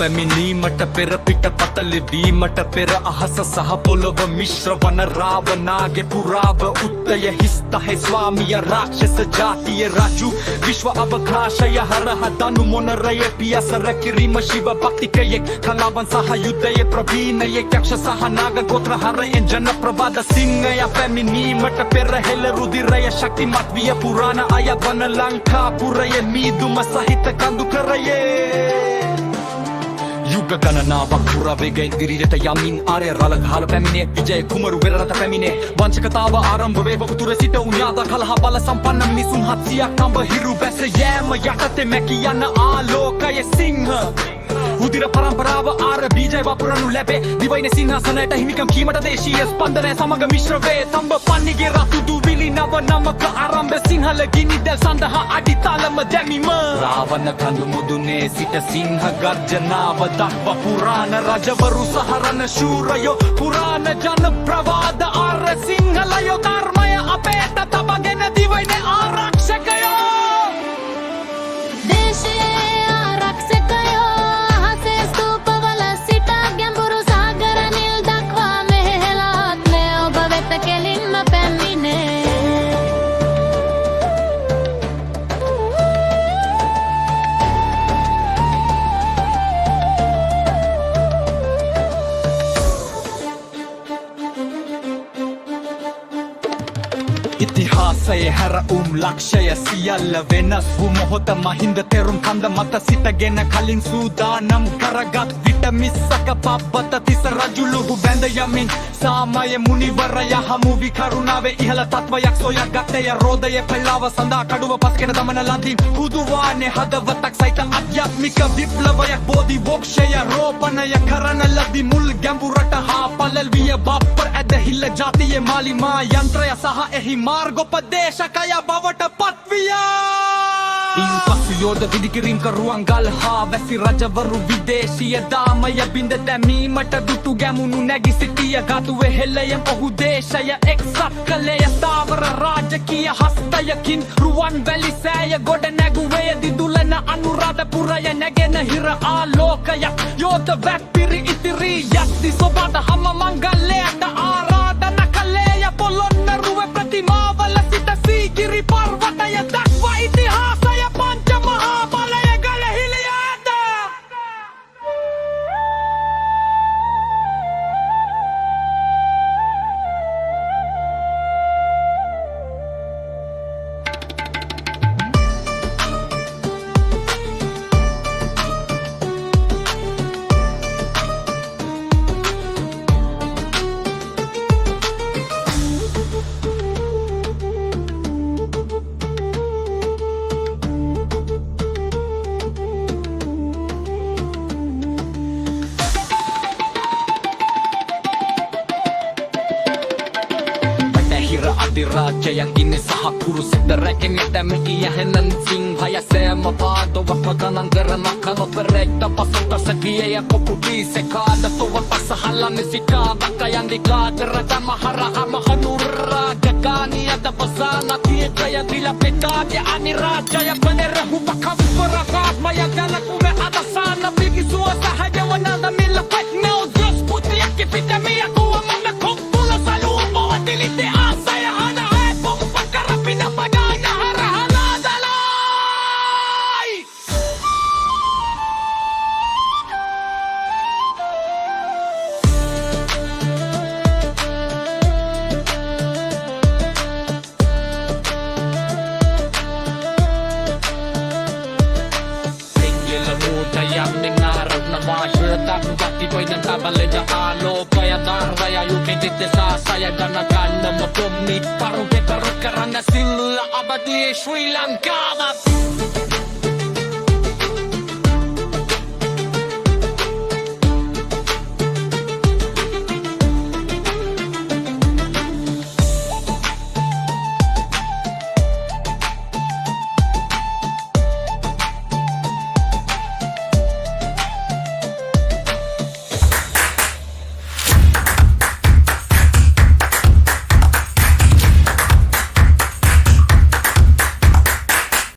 පැමිණීමට පෙර පිට පතල වීමට පෙර අහස සහ පොළොව මිශ්‍ර වන රාවණාගේ පුරාව උත්තය හිස්තහේ ස්වාමිය රාක්ෂස ජාතිය රජු විශ්ව අවකාශය හරහා දනු මොනරය පියසර කිරීම ශිව භක්තිකයෙක් කලාවන් සහ යුද්ධයේ ප්‍රවීණයෙක් යක්ෂ සහ නාග ගෝත්‍ර හරයෙන් ජන ප්‍රවාද සිංහය පැමිණීමට පෙර හෙළ රුධිරය ශක්තිමත් විය පුරාණ අය වන ලංකාපුරයේ මීදුම සහිත කඳු කරයේ යුග ගණනාවක් පුරා වේගයෙන් ඉදිරියට යමින් ආර්ය රළ ගහල පැමිණේ විජය කුමරු වෙරළට පැමිණේ වංචකතාව ආරම්භ වේ වතුර සිට උන්යාද කලහ බල සම්පන්න මිනිසුන් 700ක් අඹ හිරු බැස යෑම යටතේ මැකි යන ආලෝකයේ සිංහ උදිර පරම්පරාව ආර බීජය වපුරනු ලැබේ දිවයින සිංහාසනයට හිමිකම් කීමට දේශීය ස්පන්දනය සමග මිශ්‍ර වේ තඹ පන්නිගේ රතු දුවිලි නව නමක ආරම්භ සිංහල ගිනිදැල් සඳහා අඩිතාලම දැමීම රාවණ කඳු මුදුනේ සිට සිංහ ගර්ජනාව දක්වා පුරාණ රජවරු සහ රණ ශූරයෝ පුරාණ ජන ප්‍රවාද ආර සිංහලයෝ ධර්මය අපේට තබගෙන දිවයින ආරක්ෂකයෝ දේශයේ ආරක්ෂකයෝ ඉතිහාසයේ හැරවුම් ලක්ෂය සියල්ල වෙනස් වූ මොහොත මහින්ද තෙරුම් කන්ද මත සිටගෙන කලින් සූදානම් කරගත් විට මිස්සක පබ්බත තිස රජුලුහු බැඳ යමින් සාමය මුනිවරය හමු වී කරුණාවේ ඉහළ තත්වයක් සොයාගත්තේ රෝදයේ පෙළාව සඳහා කඩුව පස්කෙන දමන ලන්දින් හුදුවානේ හදවතක් සහිත අධ්‍යාත්මික විප්ලවයක් බෝධි වෘක්ෂය රෝපණය කරන ලදී මුල් ගැඹුරට හා පළල් විය බප්පර් ඇදහිල්ල ජාතියේ මාලිමා යන්ත්‍රය සහ එහි මාර්ගෝපදේශකය බවට පත්වියා ඉන්පසු යෝධ විදිකිරීම් කරුවන් ගල් හා වැසි රජවරු විදේශීය දාමය බිඳ දැමීමට දුටු ගැමුණු නැගි සිටිය ගතුවේ හෙළයම් ඔහු දේශය එක්සත් කළේ ස්ථාවර රාජකීය හස්තයකින් රුවන් වැලි සෑය ගොඩ නැගුවේ දිදුලන අනුරාධපුරය නැගෙන හිර ආලෝකයක් යෝධ වැක්පිරි ඉතිරියක් දිසොබට හම මංගලයට ආරාධන කළේය පොළොන්නරුවේ ප්‍රතිමාවල සිට සීගිරි පර්වතය දක්වා ඉතිහාසය පංච මහා බලය ගලහිලිය ඇත අධිරාජ්‍යයන් ඉන්නේ සහ කුරු සිත රැගෙන දැමිය හැනන් සිංහය සෑම පාදවක් ගණන් කරන කලොපරෙක්ට පසුට සකියේ පොකුටි සකාද තොව පසහලන සිකාබක යන්දි කාදර තමහරහ මහනුරා ජකානිය දපසාන තියකය දිල පෙතාගේ අනිරාජ්‍යය පෙරහු බකවර කාත්මය ගලකුම අදසාන පිගිසුව සහජ වනද මිල පෙත් නෝ දොස් පුතියක් පිටමිය කුව මම කොප්පුල සලුව පොවතිලිතේ Baleda alookaya darraya yukititte saasaya ganakannama pommi paru petarukkarana silla abadi Sri Lankava